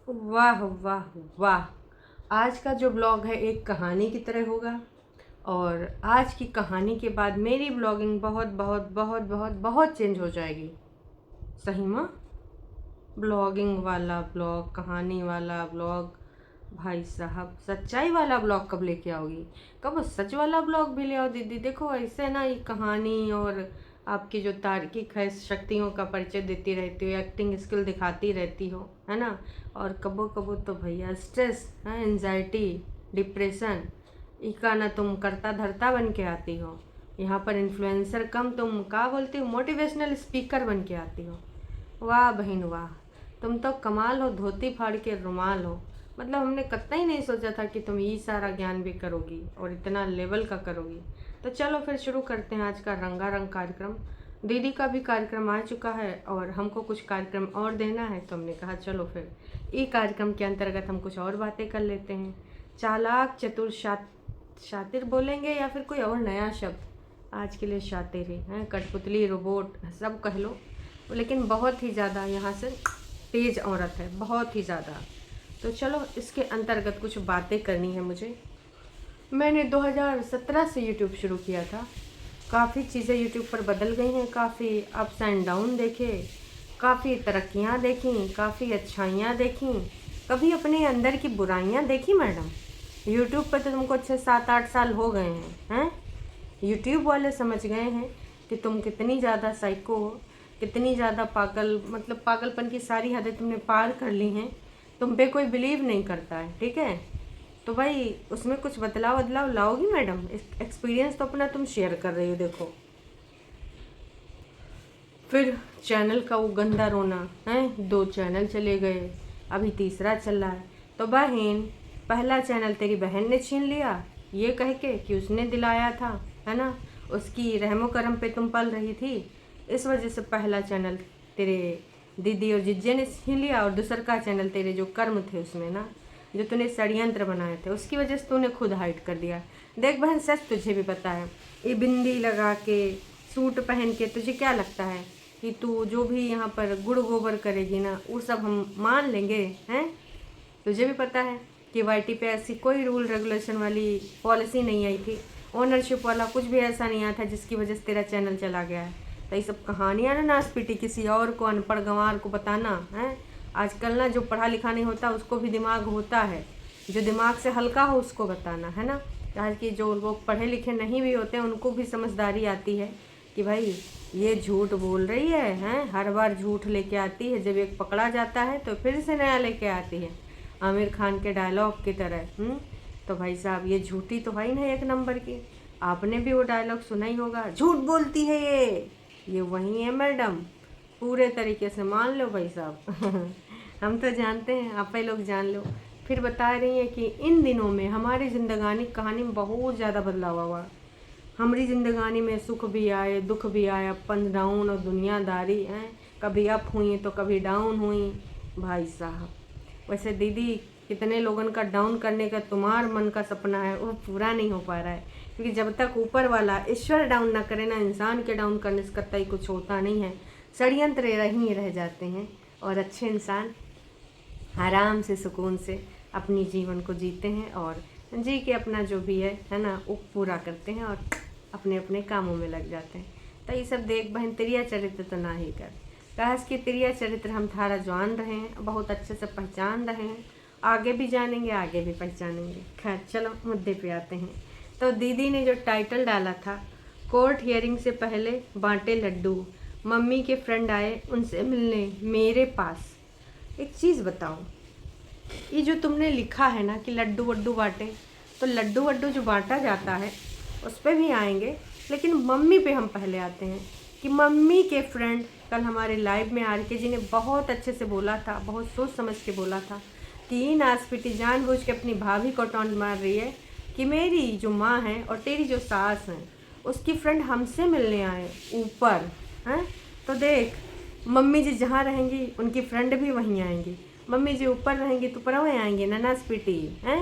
वाह वाह वाह। आज का जो ब्लॉग है एक कहानी की तरह होगा। और आज की कहानी के बाद मेरी ब्लॉगिंग बहुत बहुत बहुत बहुत बहुत चेंज हो जाएगी। सही माँ, ब्लॉगिंग वाला ब्लॉग, कहानी वाला ब्लॉग, भाई साहब सच्चाई वाला ब्लॉग कब लेके आओगी? कब वो सच वाला ब्लॉग भी ले आओ दीदी। देखो ऐसे ना, ये कहानी और आपकी जो तार्किक है शक्तियों का परिचय देती रहती हो, एक्टिंग स्किल दिखाती रहती हो, है ना। और कबो कबो तो भैया स्ट्रेस है, एंजाइटी, डिप्रेशन, इका ना तुम करता धरता बन के आती हो। यहाँ पर इन्फ्लुएंसर कम, तुम क्या बोलती हो, मोटिवेशनल स्पीकर बन के आती हो। वाह बहन वाह, तुम तो कमाल हो, धोती फाड़ के रुमाल हो। मतलब हमने कतई नहीं सोचा था कि तुम ये सारा ज्ञान भी करोगी और इतना लेवल का करोगी। तो चलो फिर शुरू करते हैं आज का रंगारंग कार्यक्रम। दीदी का भी कार्यक्रम आ चुका है और हमको कुछ कार्यक्रम और देना है, तो हमने कहा चलो फिर ये कार्यक्रम के अंतर्गत हम कुछ और बातें कर लेते हैं। चालाक चतुर शातिर बोलेंगे या फिर कोई और नया शब्द? आज के लिए शातिर ही हैं, कठपुतली, रोबोट, सब कह लो। लेकिन बहुत ही ज़्यादा यहाँ से तेज औरत है, बहुत ही ज़्यादा। तो चलो इसके अंतर्गत कुछ बातें करनी है मुझे। मैंने 2017 से यूट्यूब शुरू किया था। काफ़ी चीज़ें यूट्यूब पर बदल गई हैं, काफ़ी अप्स एंड डाउन देखे, काफ़ी तरक्कियाँ देखी, काफ़ी अच्छाइयाँ देखी, कभी अपने अंदर की बुराइयाँ देखी मैडम। यूट्यूब पर तो तुमको अच्छे 7-8 साल हो गए हैं। यूट्यूब वाले समझ गए हैं कि तुम कितनी ज़्यादा साइको हो, कितनी ज़्यादा पागल, मतलब पागलपन की सारी हदें तुमने पार कर ली हैं। तुम पे कोई बिलीव नहीं करता है, ठीक है। तो भाई उसमें कुछ बदलाव बदलाव लाओगी मैडम। एक्सपीरियंस तो अपना तुम शेयर कर रही हो, देखो। फिर चैनल का वो गंदा रोना है, 2 चैनल चले गए, अभी तीसरा चल रहा है। तो बहन, पहला चैनल तेरी बहन ने छीन लिया ये कह के कि उसने दिलाया था, है ना। उसकी रहमो करम पे तुम पल रही थी, इस वजह से पहला चैनल तेरे दीदी और जिज्जे ने छीन लिया। और दूसर का चैनल तेरे जो कर्म थे उसमें ना, जो तूने षड्यंत्र बनाए थे, उसकी वजह से तूने खुद हाइड कर दिया। देख बहन, सच तुझे भी पता है, ये बिंदी लगा के, सूट पहन के, तुझे क्या लगता है कि तू जो भी यहाँ पर गुड़ गोबर करेगी ना, वो सब हम मान लेंगे हैं? तुझे भी पता है कि वाईटी पे ऐसी कोई रूल रेगुलेशन वाली पॉलिसी नहीं आई थी, ओनरशिप वाला कुछ भी ऐसा नहीं आया था जिसकी वजह से तेरा चैनल चला गया है। तो ये सब कहानियाँ ना नाश पीटी किसी और को, अनपढ़ गंवार को बताना है। आजकल ना जो पढ़ा लिखा नहीं होता उसको भी दिमाग होता है, जो दिमाग से हल्का हो उसको बताना है ना। आज की जो लोग पढ़े लिखे नहीं भी होते हैं उनको भी समझदारी आती है कि भाई ये झूठ बोल रही है, हैं, हर बार झूठ लेके आती है, जब एक पकड़ा जाता है तो फिर से नया लेके आती है, आमिर खान के डायलॉग की तरह। तो भाई साहब ये झूठी तो है ही ना एक नंबर की। आपने भी वो डायलॉग सुना ही होगा, झूठ बोलती है ये वही है मैडम, पूरे तरीके से मान लो भाई साहब। हम तो जानते हैं, आप ही लोग जान लो। फिर बता रही हैं कि इन दिनों में हमारी जिंदगानी कहानी में बहुत ज़्यादा बदलाव हुआ। हमारी ज़िंदगानी में सुख भी आए, दुख भी आए, अपन डाउन और दुनियादारी हैं, कभी अप हुई तो कभी डाउन हुई। भाई साहब वैसे दीदी, कितने लोगन का डाउन करने का तुम्हार मन का सपना है वो पूरा नहीं हो पा रहा है, क्योंकि जब तक ऊपर वाला ईश्वर डाउन ना करे ना, इंसान के डाउन करने से कतई कुछ होता नहीं है। षड्यंत्र ही रह जाते हैं और अच्छे इंसान आराम से सुकून से अपनी जीवन को जीते हैं और जी के अपना जो भी है ना, वो पूरा करते हैं और अपने अपने कामों में लग जाते हैं। तो ये सब देख बहन, तिरिया चरित्र तो ना ही कर। काश कि तिरिया चरित्र हम थारा जान रहे हैं, बहुत अच्छे से पहचान रहे हैं, आगे भी जानेंगे, आगे भी पहचानेंगे। खैर चलो मुद्दे पे आते हैं। तो दीदी ने जो टाइटल डाला था, कोर्ट हियरिंग से पहले बांटे लड्डू, मम्मी के फ्रेंड आए उनसे मिलने मेरे पास। एक चीज़ बताओ, ये जो तुमने लिखा है ना कि लड्डू वड्डू बांटे, तो लड्डू वड्डू जो बांटा जाता है उस पर भी आएंगे, लेकिन मम्मी पे हम पहले आते हैं कि मम्मी के फ्रेंड कल हमारे लाइव में आर के जी ने बहुत अच्छे से बोला था, बहुत सोच समझ के बोला था कि ये नासपीटी जानबूझ के अपनी भाभी को टॉन्ट मार रही है कि मेरी जो माँ है और तेरी जो सास हैं उसकी फ्रेंड हमसे मिलने आए ऊपर हैं। तो देख, मम्मी जी जहाँ रहेंगी उनकी फ्रेंड भी वहीं आएंगी, मम्मी जी ऊपर रहेंगी तो परवे आएंगे ना नासपीटी हैं।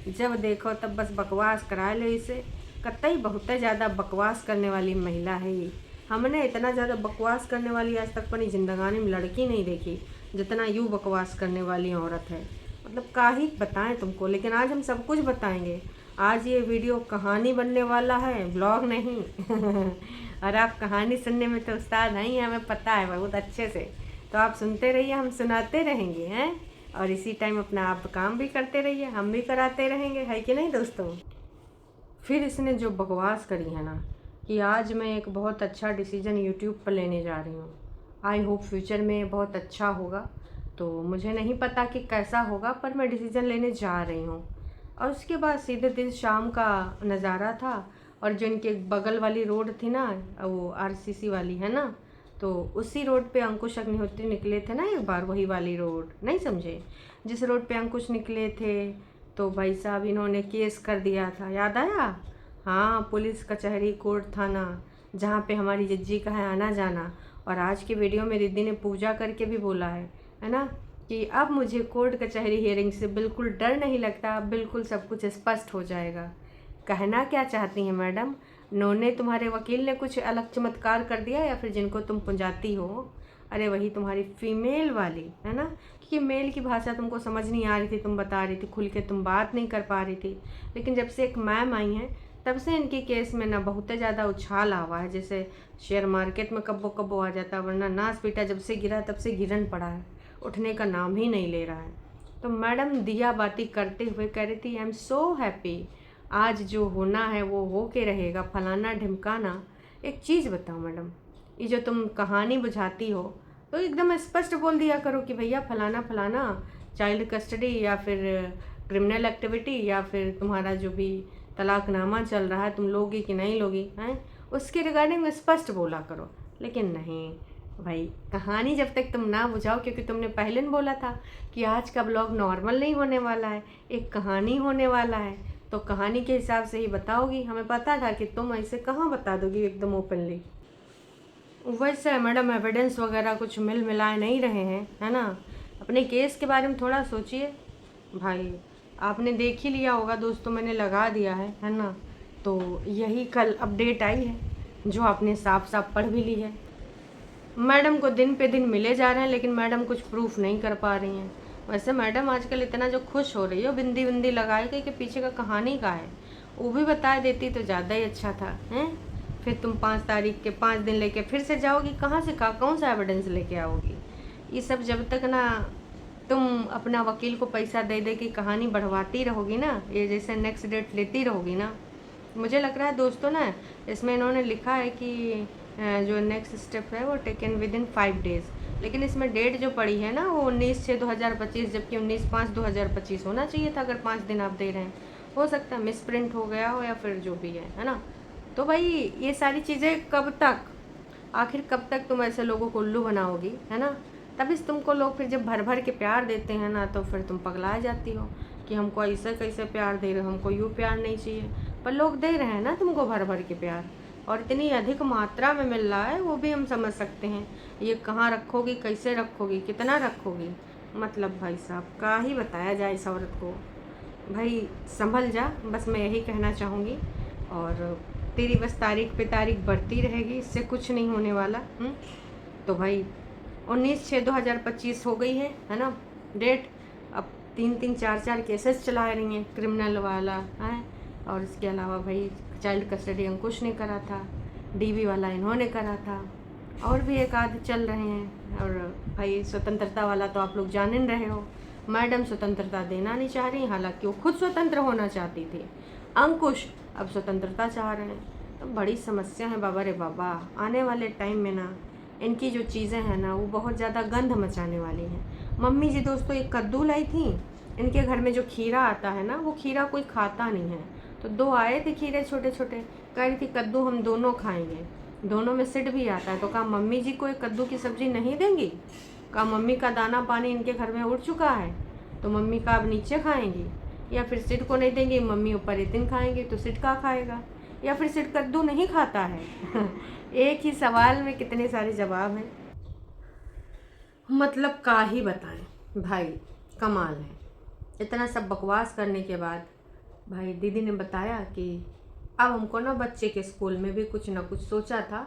जब देखो तब बस बकवास करा लो इसे। कतई बहुत ज़्यादा बकवास करने वाली महिला है ये। हमने इतना ज़्यादा बकवास करने वाली आज तक अपनी ज़िंदगानी में लड़की नहीं देखी जितना यूँ बकवास करने वाली औरत है। मतलब का ही बताएं तुमको, लेकिन आज हम सब कुछ बताएंगे। आज ये वीडियो कहानी बनने वाला है, ब्लॉग नहीं। और आप कहानी सुनने में तो उस्ताद नहीं है, हमें पता है बहुत अच्छे से। तो आप सुनते रहिए, हम सुनाते रहेंगे हैं, और इसी टाइम अपना आप काम भी करते रहिए, हम भी कराते रहेंगे, है कि नहीं दोस्तों। फिर इसने जो बकवास करी है ना कि आज मैं एक बहुत अच्छा डिसीजन यूट्यूब पर लेने जा रही हूँ। आई होप फ्यूचर में बहुत अच्छा होगा। तो मुझे नहीं पता कि कैसा होगा, पर मैं डिसीज़न लेने जा रही हूँ। और उसके बाद सीधे दिन शाम का नज़ारा था, और जो इनके बगल वाली रोड थी ना, वो आरसीसी वाली है ना, तो उसी रोड पे अंकुश अग्निहोत्री निकले थे ना एक बार, वही वाली रोड, नहीं समझे? जिस रोड पे अंकुश निकले थे, तो भाई साहब इन्होंने केस कर दिया था, याद आया? हाँ, पुलिस कचहरी कोर्ट थाना, जहाँ पे हमारी जज्जी का है आना जाना। और आज की वीडियो में दीदी ने पूजा करके भी बोला है ना, कि अब मुझे कोर्ट कचहरी हियरिंग से बिल्कुल डर नहीं लगता, अब बिल्कुल सब कुछ स्पष्ट हो जाएगा। कहना क्या चाहती हैं मैडम? उन्होंने, तुम्हारे वकील ने कुछ अलग चमत्कार कर दिया, या फिर जिनको तुम पुंजाती हो? अरे वही तुम्हारी फीमेल वाली, है ना, क्योंकि मेल की भाषा तुमको समझ नहीं आ रही थी, तुम बता रही थी, खुल के तुम बात नहीं कर पा रही थी। लेकिन जब से एक मैम आई हैं, तब से इनकी केस में ना बहुत ज़्यादा उछाल हुआ है, जैसे शेयर मार्केट में कब्बो कब्बो आ जाता, वरना नाच पीटा जब से गिरा तब से गिरन पड़ा है, उठने का नाम ही नहीं ले रहा है। तो मैडम दिया बाती करते हुए कह रही थी, आई एम सो हैप्पी, आज जो होना है वो हो के रहेगा, फलाना ढिमकाना। एक चीज़ बताओ मैडम, ये जो तुम कहानी बुझाती हो, तो एकदम स्पष्ट बोल दिया करो कि भैया फलाना फलाना चाइल्ड कस्टडी, या फिर क्रिमिनल एक्टिविटी, या फिर तुम्हारा जो भी तलाकनामा चल रहा है, तुम लोगी कि नहीं लोगी, हैं, उसके रिगार्डिंग स्पष्ट बोला करो। लेकिन नहीं भाई, कहानी जब तक तुम ना बुझाओ, क्योंकि तुमने पहले न बोला था कि आज का ब्लॉग नॉर्मल नहीं होने वाला है, एक कहानी होने वाला है, तो कहानी के हिसाब से ही बताओगी। हमें पता था कि तुम ऐसे कहाँ बता दोगी एकदम ओपनली। वैसे मैडम एविडेंस वगैरह कुछ मिल मिलाए नहीं रहे हैं, है ना। अपने केस के बारे में थोड़ा सोचिए भाई। आपने देख ही लिया होगा दोस्तों, मैंने लगा दिया है ना। तो यही कल अपडेट आई है, जो आपने साफ साफ पढ़ भी ली है। मैडम को दिन पे दिन मिले जा रहे हैं, लेकिन मैडम कुछ प्रूफ नहीं कर पा रही हैं। वैसे मैडम आजकल इतना जो खुश हो रही है, बिंदी बिंदी लगाए गई कि पीछे का कहानी का है, वो भी बता देती तो ज़्यादा ही अच्छा था, हैं। फिर तुम 5 तारीख के 5 दिन लेके फिर से जाओगी, कहाँ से कौन सा एविडेंस लेके आओगी? ये सब जब तक ना तुम अपना वकील को पैसा दे दे की कहानी बढ़वाती रहोगी ना, ये जैसे नेक्स्ट डेट लेती रहोगी ना, मुझे लग रहा है दोस्तों ना, इसमें इन्होंने लिखा है कि जो नेक्स्ट स्टेप है वो टेकन विद इन 5 डेज़, लेकिन इसमें डेट जो पड़ी है ना वो 19/6/2025, जबकि 19/5/2025 होना चाहिए था। अगर 5 दिन आप दे रहे हैं, हो सकता है मिस प्रिंट हो गया हो, या फिर जो भी है ना। तो भाई ये सारी चीज़ें कब तक, आखिर कब तक तुम ऐसे लोगों को उल्लू बनाओगी, है ना। तभी तुमको लोग फिर जब भर भर के प्यार देते हैं ना, तो फिर तुम पगला जाती हो कि हमको ऐसे कैसे प्यार दे रहे हो, हमको यूँ प्यार नहीं चाहिए। पर लोग दे रहे हैं ना तुमको भर भर के प्यार, और इतनी अधिक मात्रा में मिल रहा है, वो भी हम समझ सकते हैं। ये कहाँ रखोगी, कैसे रखोगी, कितना रखोगी, मतलब भाई साहब का ही बताया जाए इस औरत को। भाई संभल जा, बस मैं यही कहना चाहूँगी। और तेरी बस तारीख पे तारीख बढ़ती रहेगी, इससे कुछ नहीं होने वाला। तो भाई 19/6/2025 हो गई है ना डेट। अब 3-3 4-4 केसेस चला रही हैं, क्रिमिनल वाला है, और इसके अलावा भाई चाइल्ड कस्टडी अंकुश ने करा था, डीवी वाला इन्होंने करा था, और भी एक आध चल रहे हैं। और भाई स्वतंत्रता वाला तो आप लोग जान ही रहे हो, मैडम स्वतंत्रता देना नहीं चाह रही, हालांकि वो खुद स्वतंत्र होना चाहती थी। अंकुश अब स्वतंत्रता चाह रहे हैं, तो बड़ी समस्या है बाबा रे बाबा। आने वाले टाइम में ना इनकी जो चीज़ें हैं ना, वो बहुत ज़्यादा गंध मचाने वाली हैं। मम्मी जी दोस्तों एक कद्दू लाई थी, इनके घर में जो खीरा आता है ना, वो खीरा कोई खाता नहीं है, तो 2 आए थे खीरे छोटे छोटे, कह रही थी कद्दू हम दोनों खाएंगे, दोनों में सिट भी आता है। तो कहा मम्मी जी को एक कद्दू की सब्ज़ी नहीं देंगी? कहा मम्मी का दाना पानी इनके घर में उड़ चुका है, तो मम्मी का अब नीचे खाएंगी, या फिर सिट को नहीं देंगे, मम्मी ऊपर इतन खाएंगे, तो सिट का खाएगा, या फिर सिट कद्दू नहीं खाता है। एक ही सवाल में कितने सारे जवाब हैं, मतलब का ही बताएं भाई, कमाल है। इतना सब बकवास करने के बाद भाई दीदी ने बताया कि अब हमको ना बच्चे के स्कूल में भी कुछ ना कुछ सोचा था।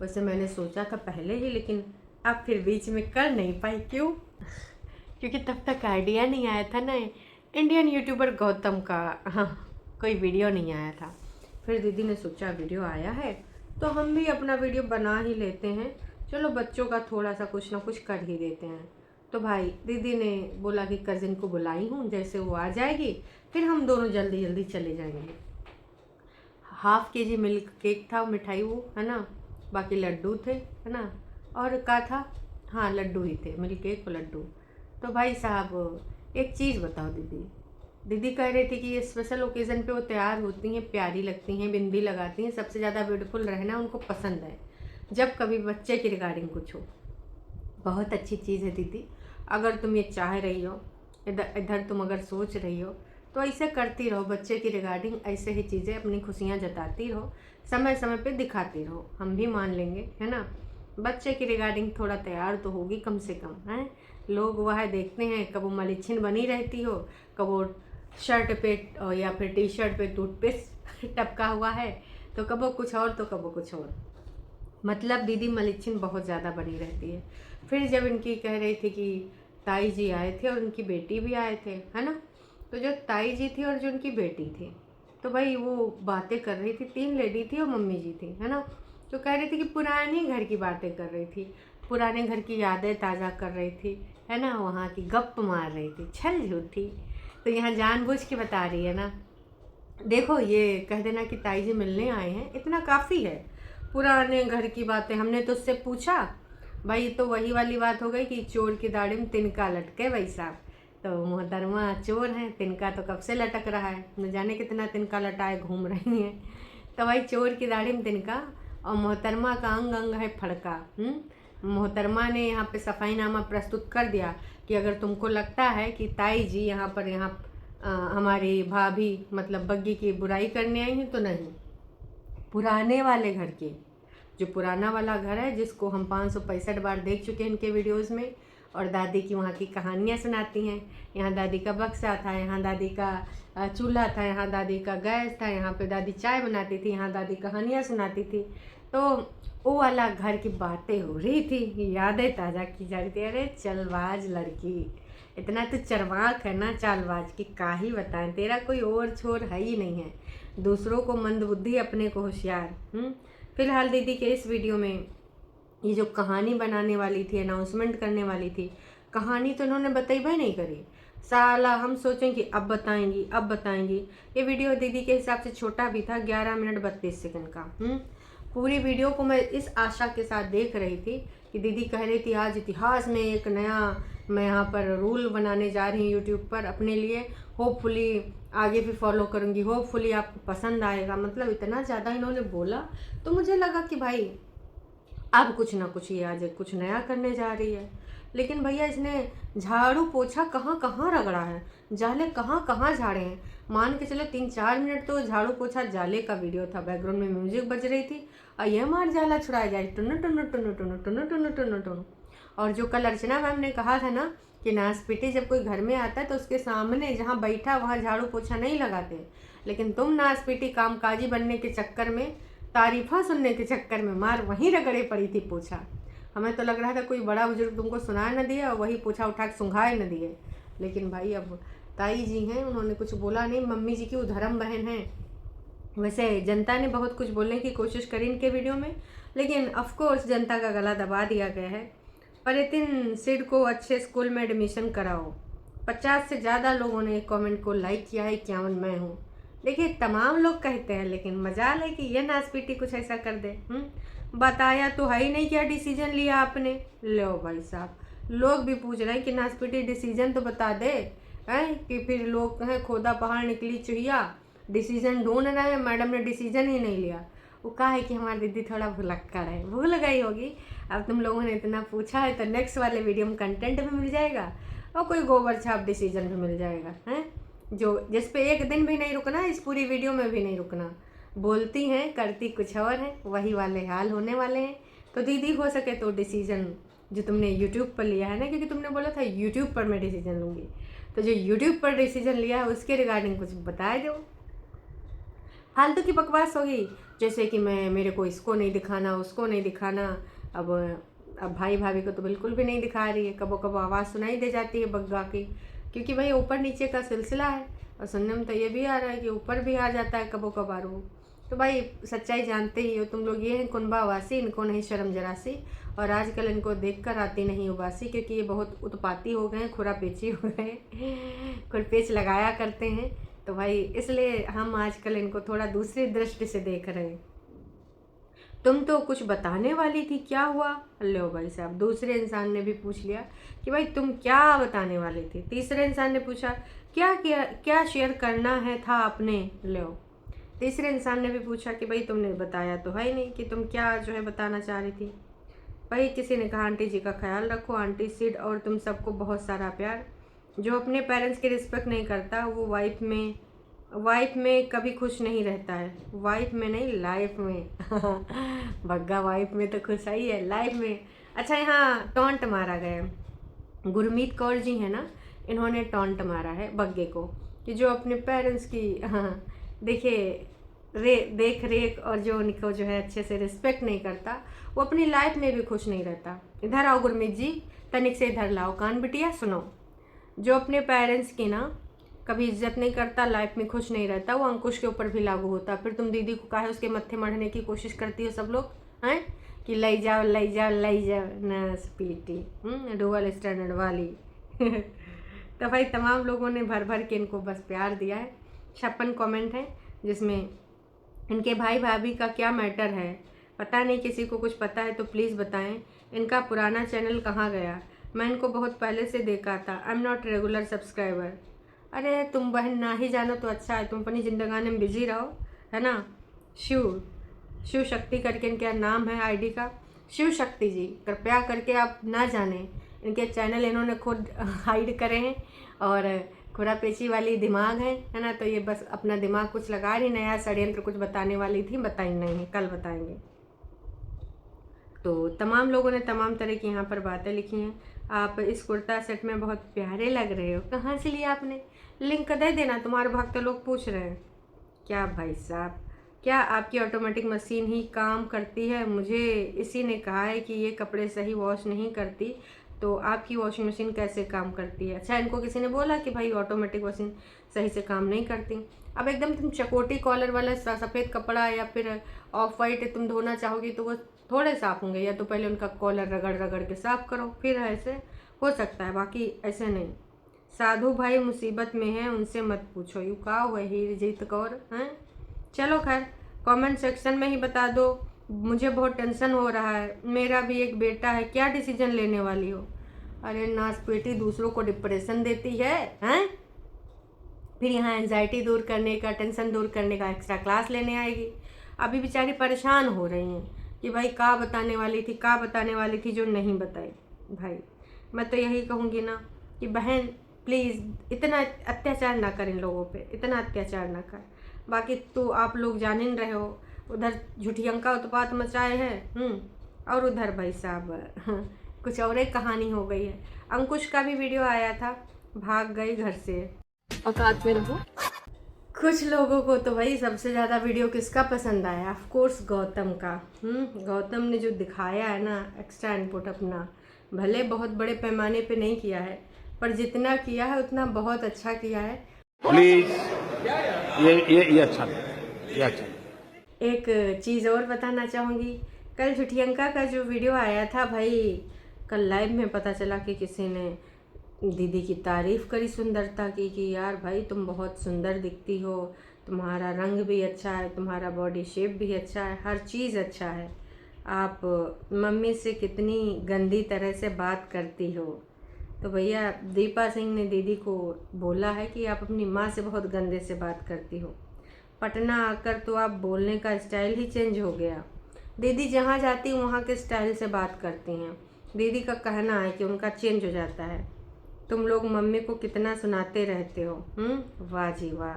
वैसे मैंने सोचा था पहले ही, लेकिन अब फिर बीच में कर नहीं पाई। क्यों? क्योंकि तब तक आइडिया नहीं आया था ना, इंडियन यूट्यूबर गौतम का, हाँ, कोई वीडियो नहीं आया था। फिर दीदी ने सोचा वीडियो आया है तो हम भी अपना वीडियो बना ही लेते हैं, चलो बच्चों का थोड़ा सा कुछ ना कुछ कर ही देते हैं। तो भाई दीदी ने बोला कि कज़िन को बुलाई हूँ, जैसे वो आ जाएगी फिर हम दोनों जल्दी जल्दी चले जाएंगे। 1/2 kg मिल्क केक था, मिठाई वो, है ना, बाकी लड्डू थे, है ना, और क्या था, हाँ लड्डू ही थे, मिल्क केक और लड्डू। तो भाई साहब एक चीज़ बताओ दीदी, दीदी कह रही थी कि ये स्पेशल ओकेज़न पे वो तैयार होती हैं, प्यारी लगती हैं, बिंदी लगाती हैं, सबसे ज़्यादा ब्यूटीफुल रहना उनको पसंद है, जब कभी बच्चे की रिगार्डिंग कुछ हो। बहुत अच्छी चीज़ है दीदी, अगर तुम ये चाह रही हो, इधर इधर तुम अगर सोच रही हो तो ऐसे करती रहो, बच्चे की रिगार्डिंग ऐसे ही चीज़ें अपनी खुशियाँ जताती रहो, समय समय पे दिखाती रहो, हम भी मान लेंगे, है ना। बच्चे की रिगार्डिंग थोड़ा तैयार तो होगी कम से कम, है। लोग वह देखते हैं कब वो मलिच्छिन बनी रहती हो, कब वो शर्ट पे या फिर टी शर्ट पे टूथपेस्ट टपका हुआ है, तो कब वो कुछ और तो कब वो कुछ और, मतलब दीदी मलिच्छिन बहुत ज़्यादा बनी रहती है। फिर जब इनकी कह रही थी कि ताई जी आए थे और उनकी बेटी भी आए थे, है ना, तो जो ताई जी थी और जो उनकी बेटी थी, तो भाई वो बातें कर रही थी, 3 लेडी थी और मम्मी जी थी, है ना। तो कह रही थी कि पुराने घर की बातें कर रही थी, पुराने घर की यादें ताज़ा कर रही थी, है ना, वहाँ की गप मार रही थी, छल झूठी। तो यहाँ जानबूझ के बता रही है ना, देखो ये कह देना कि ताई जी मिलने आए हैं, इतना काफ़ी है। पुराने घर की बातें हमने तो उससे पूछा, भाई तो वही वाली बात हो गई कि चोर की दाढ़ी में तिनका लटके भाई साहब। तो मोहतरमा चोर हैं, तिनका तो कब से लटक रहा है, न जाने कितना तिनका लटाए घूम रही हैं। तो भाई चोर की दाढ़ी में तिनका, और मोहतरमा का अंग अंग है फड़का। मोहतरमा ने यहाँ पे सफ़ाईनामा प्रस्तुत कर दिया कि अगर तुमको लगता है कि ताई जी यहाँ पर हमारी भाभी मतलब बग्गी की बुराई करने आई हैं, तो नहीं, पुराने वाले घर की, जो पुराना वाला घर है जिसको हम 565 बार देख चुके हैं इनके वीडियोस में, और दादी की वहाँ की कहानियाँ सुनाती हैं। यहाँ दादी का बक्सा था, यहाँ दादी का चूल्हा था, यहाँ दादी का गैस था, यहाँ पे दादी चाय बनाती थी, यहाँ दादी कहानियाँ सुनाती थी। तो वो वाला घर की बातें हो रही थी, यादें ताज़ा की जा रही थी। अरे चलबाज लड़की, इतना तो चरवाक है ना चालबाज की, का ही बताएं, तेरा कोई और छोर है ही नहीं है, दूसरों को मंदबुद्धि अपने को होशियार। फिलहाल दीदी के इस वीडियो में ये जो कहानी बनाने वाली थी, अनाउंसमेंट करने वाली थी, कहानी तो इन्होंने बताई भाई नहीं करी। साला हम सोचें कि अब बताएंगी अब बताएंगी। ये वीडियो दीदी के हिसाब से छोटा भी था, 11 मिनट 32 सेकंड का। पूरी वीडियो को मैं इस आशा के साथ देख रही थी कि दीदी कह रही थी आज इतिहास में एक नया मैं यहाँ पर रूल बनाने जा रही हूँ यूट्यूब पर अपने लिए, होपफुली आगे भी फॉलो करूँगी, होपफुली आपको पसंद आएगा। मतलब इतना ज़्यादा इन्होंने बोला तो मुझे लगा कि भाई अब कुछ ना कुछ ये आज कुछ नया करने जा रही है। लेकिन भैया इसने झाड़ू पोछा कहाँ कहाँ रगड़ा है, जाले कहाँ कहाँ झाड़े हैं। मान के चलो 3-4 मिनट तो झाड़ू पोछा जाले का वीडियो था, बैकग्राउंड में म्यूजिक बज रही थी और ये मार जाला छुड़ाया जाए टुनु टुनु टुनु टुनु टुनु टुनु टुनु टुनु। और जो कल अर्चना मैम ने कहा था ना कि नासपीटी जब कोई घर में आता है तो उसके सामने जहाँ बैठा वहाँ झाड़ू पोछा नहीं लगाते, लेकिन तुम नासपीटी कामकाजी बनने के चक्कर में, तारीफा सुनने के चक्कर में मार वहीं रगड़े पड़ी थी पोछा। हमें तो लग रहा था कोई बड़ा बुजुर्ग तुमको सुना न दिया और वही पोछा उठा के सुंघाए न दिए। लेकिन भाई अब ताई जी हैं, उन्होंने कुछ बोला नहीं, मम्मी जी की उधर्म बहन हैं। वैसे जनता ने बहुत कुछ बोलने की कोशिश करी इनके वीडियो में, लेकिन ऑफकोर्स जनता का गला दबा दिया गया है। परितिन सिड को अच्छे स्कूल में एडमिशन कराओ, 50 से ज़्यादा लोगों ने कमेंट को लाइक किया है, 51 मैं हूँ। देखिए तमाम लोग कहते हैं, लेकिन मजाल है कि ये नासपीटी कुछ ऐसा कर दे। बताया तो है ही नहीं क्या डिसीजन लिया आपने। लो भाई साहब, लोग भी पूछ रहे हैं कि नासपीटी डिसीजन तो बता दे, हैं कि फिर लोग कहें खोदा पहाड़ निकली चुहिया, डिसीजन ढूंढ रहे हैं, मैडम ने डिसीजन ही नहीं लिया। वो कहा है कि हमारी दीदी थोड़ा भुलक्कड़ है, भूल गई होगी। अब तुम लोगों ने इतना पूछा है तो नेक्स्ट वाले वीडियो में कंटेंट भी मिल जाएगा और कोई गोबर छाप डिसीजन भी मिल जाएगा, हैं जो जिस पे एक दिन भी नहीं रुकना, इस पूरी वीडियो में भी नहीं रुकना। बोलती हैं करती कुछ और है, वही वाले हाल होने वाले हैं। तो दीदी हो सके तो डिसीजन जो तुमने यूट्यूब पर लिया है ना, क्योंकि तुमने बोला था यूट्यूब पर मैं डिसीजन लूँगी, तो जो यूट्यूब पर डिसीजन लिया है उसके रिगार्डिंग कुछ बता दो। फालतू की बकवास होगी, जैसे कि मेरे को इसको नहीं दिखाना उसको नहीं दिखाना। अब अब भाई भाभी को तो बिल्कुल भी नहीं दिखा रही है, कबो कबो आवाज़ सुनाई दे जाती है बग्गा की, क्योंकि भाई ऊपर नीचे का सिलसिला है। और सुनने में तो ये भी आ रहा है कि ऊपर भी आ जाता है कबो कभार वो। तो भाई सच्चाई जानते ही हो तुम लोग, ये हैं कुनबावासी, इनको नहीं शर्म जरासी। और आजकल इनको देखकर आती नहीं उबासी, क्योंकि ये बहुत उत्पाती हो गए हैं, खुरा पेची हो गए, खुरपेच लगाया करते हैं। तो भाई इसलिए हम आजकल इनको थोड़ा दूसरी दृष्टि से देख रहे हैं। तुम तो कुछ बताने वाली थी, क्या हुआ? लो भाई साहब, दूसरे इंसान ने भी पूछ लिया कि भाई तुम क्या बताने वाली थी। तीसरे इंसान ने पूछा क्या शेयर करना है था आपने। लो, तीसरे इंसान ने भी पूछा कि भाई तुमने बताया तो है ही नहीं कि तुम क्या जो है बताना चाह रही थी। भाई किसी ने कहा आंटी जी का ख्याल रखो, आंटी सिड और तुम सबको बहुत सारा प्यार। जो अपने पेरेंट्स की रिस्पेक्ट नहीं करता वो वाइफ में कभी खुश नहीं रहता है। वाइफ में नहीं, लाइफ में। बग्गा वाइफ में तो खुश ही है, लाइफ में। अच्छा, यहाँ टॉन्ट मारा गया। गुरमीत कौर जी है ना, इन्होंने टॉन्ट मारा है बग्गे को कि जो अपने पेरेंट्स की देखिए देख रेख और जो उनको जो है अच्छे से रिस्पेक्ट नहीं करता वो अपनी लाइफ में भी खुश नहीं रहता। इधर आओ गुरमीत जी, तनिक से इधर लाओ कान बिटिया, सुनो। जो अपने पेरेंट्स की ना कभी इज्जत नहीं करता, लाइफ में खुश नहीं रहता, वो अंकुश के ऊपर भी लागू होता। फिर तुम दीदी को काहे उसके मत्थे मढ़ने की कोशिश करती हो सब लोग हैं कि लई जाओ लई जाओ लई जाओ नस पीटी डुअल स्टैंडर्ड वाली। तो भाई तमाम लोगों ने भर भर के इनको बस प्यार दिया है। 56 कमेंट है जिसमें इनके भाई भाभी का क्या मैटर है पता नहीं, किसी को कुछ पता है तो प्लीज़ बताएं। इनका पुराना चैनल कहाँ गया? मैं इनको बहुत पहले से देखा था। I am not regular subscriber. अरे तुम बहन ना ही जानो तो अच्छा है, तुम अपनी जिंदगानी में बिजी रहो, है ना। शिव शक्ति करके इनका नाम है आईडी का। शिव शक्ति जी, कृपया करके आप ना जाने, इनके चैनल इन्होंने खुद हाइड करे हैं और खुरा पेची वाली दिमाग है ना। तो ये बस अपना दिमाग कुछ लगा रही, नया षड्यंत्र कुछ बताने वाली थी, बताई नहीं है, कल बताएंगे। तो तमाम लोगों ने तमाम तरह की यहाँ पर बातें लिखी हैं। आप इस कुर्ता सेट में बहुत प्यारे लग रहे हो, कहाँ से लिया आपने? लिंक दे देना, तुम्हारे भक्त लोग पूछ रहे हैं। क्या भाई साहब, क्या आपकी ऑटोमेटिक मशीन ही काम करती है? मुझे इसी ने कहा है कि ये कपड़े सही वॉश नहीं करती, तो आपकी वॉशिंग मशीन कैसे काम करती है? अच्छा, इनको किसी ने बोला कि भाई ऑटोमेटिक मशीन सही से काम नहीं करती। अब एकदम तुम चकोटी कॉलर वाला सफ़ेद कपड़ा या फिर ऑफ वाइट तुम धोना चाहोगी तो वो थोड़े साफ़ होंगे, या तो पहले उनका कॉलर रगड़ रगड़ के साफ़ करो, फिर ऐसे हो सकता है, बाकी ऐसे नहीं। साधु भाई मुसीबत में है, उनसे मत पूछो। यू का वही जीत कौर हैं। चलो खैर, कमेंट सेक्शन में ही बता दो, मुझे बहुत टेंशन हो रहा है, मेरा भी एक बेटा है, क्या डिसीजन लेने वाली हो? अरे नासपेटी दूसरों को डिप्रेशन देती है हैं, फिर यहाँ एंजाइटी दूर करने का, टेंशन दूर करने का एक्स्ट्रा क्लास लेने आएगी। अभी बेचारी परेशान हो रही हैं कि भाई का बताने वाली थी जो नहीं बताई। भाई मैं तो यही कहूँगी ना कि बहन प्लीज़ इतना अत्याचार ना कर इन लोगों पे, इतना अत्याचार ना कर। बाकी तो आप लोग जान ही रहे हो, उधर झुठियंका उत्पात मचाए हैं और उधर भाई साहब कुछ और एक कहानी हो गई है। अंकुश का भी वीडियो आया था, भाग गई घर से। औकात में रहो। कुछ लोगों को तो भाई सबसे ज़्यादा वीडियो किसका पसंद आया? ऑफ कोर्स गौतम का। गौतम ने जो दिखाया है ना एक्स्ट्रा इनपुट अपना, भले बहुत बड़े पैमाने पे नहीं किया है, पर जितना किया है उतना बहुत अच्छा किया है। प्लीज ये अच्छा ये अच्छा। एक चीज़ और बताना चाहूँगी, कल झुठियंका का जो वीडियो आया था भाई, कल लाइव में पता चला कि किसी ने दीदी की तारीफ़ करी सुंदरता की कि यार भाई तुम बहुत सुंदर दिखती हो, तुम्हारा रंग भी अच्छा है, तुम्हारा बॉडी शेप भी अच्छा है, हर चीज़ अच्छा है, आप मम्मी से कितनी गंदी तरह से बात करती हो। तो भैया दीपा सिंह ने दीदी को बोला है कि आप अपनी माँ से बहुत गंदे से बात करती हो। पटना आकर तो आप बोलने का स्टाइल ही चेंज हो गया। दीदी जहाँ जाती वहाँ के स्टाइल से बात करती हैं। दीदी का कहना है कि उनका चेंज हो जाता है। तुम लोग मम्मी को कितना सुनाते रहते हो। वाह जी वाह,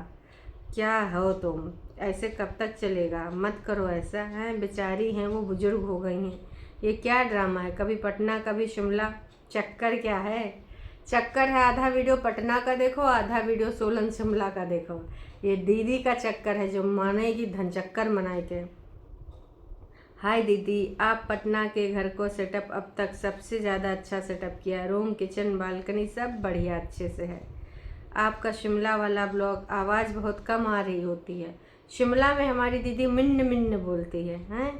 क्या हो तुम, ऐसे कब तक चलेगा? मत करो ऐसा है, बेचारी हैं वो, बुजुर्ग हो गई हैं। ये क्या ड्रामा है, कभी पटना कभी शिमला, चक्कर क्या है? चक्कर है आधा वीडियो पटना का देखो, आधा वीडियो सोलन शिमला का देखो। ये दीदी का चक्कर है जो मानेगी धन चक्कर मनाए के। हाय दीदी, आप पटना के घर को सेटअप अब तक सबसे ज़्यादा अच्छा सेटअप किया है। रूम, किचन, बालकनी सब बढ़िया अच्छे से है। आपका शिमला वाला ब्लॉग आवाज़ बहुत कम आ रही होती है। शिमला में हमारी दीदी मिन्न मिन्न बोलती है, हैं?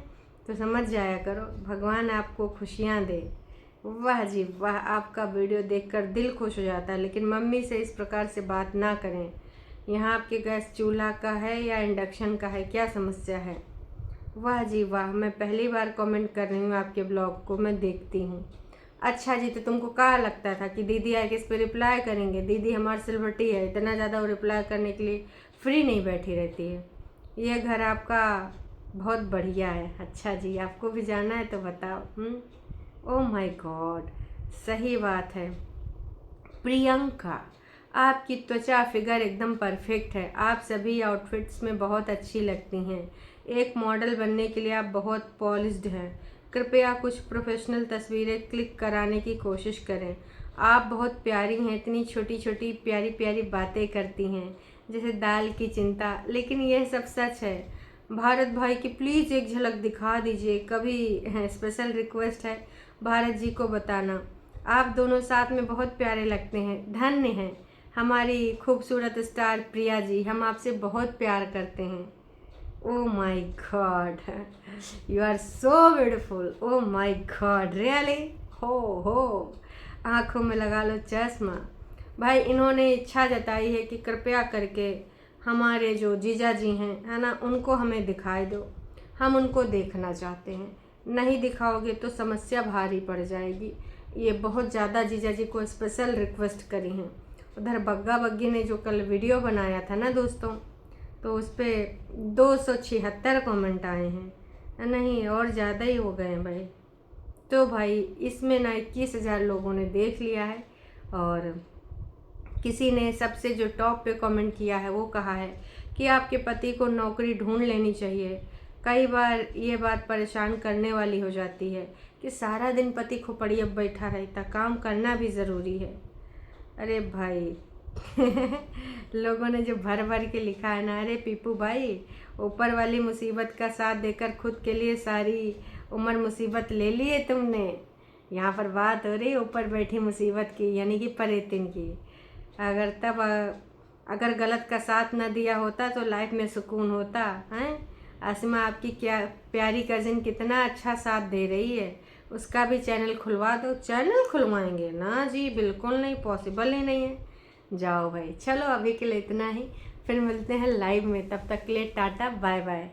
तो समझ जाया करो। भगवान आपको खुशियाँ दे। वाह जी वाह, आपका वीडियो देखकर दिल खुश हो जाता है। लेकिन मम्मी से इस प्रकार से बात ना करें। यहाँ आपके गैस चूल्हा का है या इंडक्शन का है, क्या समस्या है? वाह जी वाह, मैं पहली बार कमेंट कर रही हूँ आपके ब्लॉग को, मैं देखती हूँ। अच्छा जी, तो तुमको क्या लगता था कि दीदी आके इस पर रिप्लाई करेंगे? दीदी हमारी सेलिब्रिटी है, इतना ज़्यादा वो रिप्लाई करने के लिए फ्री नहीं बैठी रहती है। ये घर आपका बहुत बढ़िया है। अच्छा जी, आपको भी जाना है तो बताओ। ओह माय गॉड, सही बात है। प्रियंका, आपकी त्वचा फिगर एकदम परफेक्ट है। आप सभी आउटफिट्स में बहुत अच्छी लगती हैं। एक मॉडल बनने के लिए आप बहुत पॉलिश्ड हैं। कृपया कुछ प्रोफेशनल तस्वीरें क्लिक कराने की कोशिश करें। आप बहुत प्यारी हैं, इतनी छोटी छोटी प्यारी प्यारी बातें करती हैं, जैसे दाल की चिंता। लेकिन यह सब सच है। भारत भाई की प्लीज़ एक झलक दिखा दीजिए। कभी स्पेशल रिक्वेस्ट है, भारत जी को बताना। आप दोनों साथ में बहुत प्यारे लगते हैं। धन्य हैं हमारी खूबसूरत स्टार प्रिया जी, हम आपसे बहुत प्यार करते हैं। Oh my God, you are so beautiful. Oh my God, really? हो आँखों में लगा लो चश्मा। भाई इन्होंने इच्छा जताई है कि कृपया करके हमारे जो जीजा जी हैं, है ना, उनको हमें दिखाई दो। हम उनको देखना चाहते हैं। नहीं दिखाओगे तो समस्या भारी पड़ जाएगी। ये बहुत ज़्यादा जीजा जी को स्पेशल रिक्वेस्ट करी हैं। उधर बग्गा बग्गी ने जो कल वीडियो बनाया था ना दोस्तों, तो उस पर 276 कमेंट आए हैं। नहीं, और ज़्यादा ही हो गए हैं भाई। तो भाई इसमें ना 21,000 लोगों ने देख लिया है। और किसी ने सबसे जो टॉप पे कमेंट किया है वो कहा है कि आपके पति को नौकरी ढूंढ लेनी चाहिए। कई बार ये बात परेशान करने वाली हो जाती है कि सारा दिन पति खोपड़िया बैठा रहता, काम करना भी ज़रूरी है। अरे भाई लोगों ने जो भर भर के लिखा है ना, अरे पीपू भाई, ऊपर वाली मुसीबत का साथ देकर खुद के लिए सारी उम्र मुसीबत ले लिए तुमने। यहाँ पर बात हो रही है ऊपर बैठी मुसीबत की, यानी कि परेतिन की। अगर गलत का साथ न दिया होता तो लाइफ में सुकून होता है। आसिमा आपकी क्या प्यारी कज़िन कितना अच्छा साथ दे रही है, उसका भी चैनल खुलवा दो। चैनल खुलवाएंगे ना जी, बिल्कुल नहीं, पॉसिबल ही नहीं है। जाओ भाई, चलो अभी के लिए इतना ही, फिर मिलते हैं लाइव में। तब तक के लिए टाटा बाय बाय।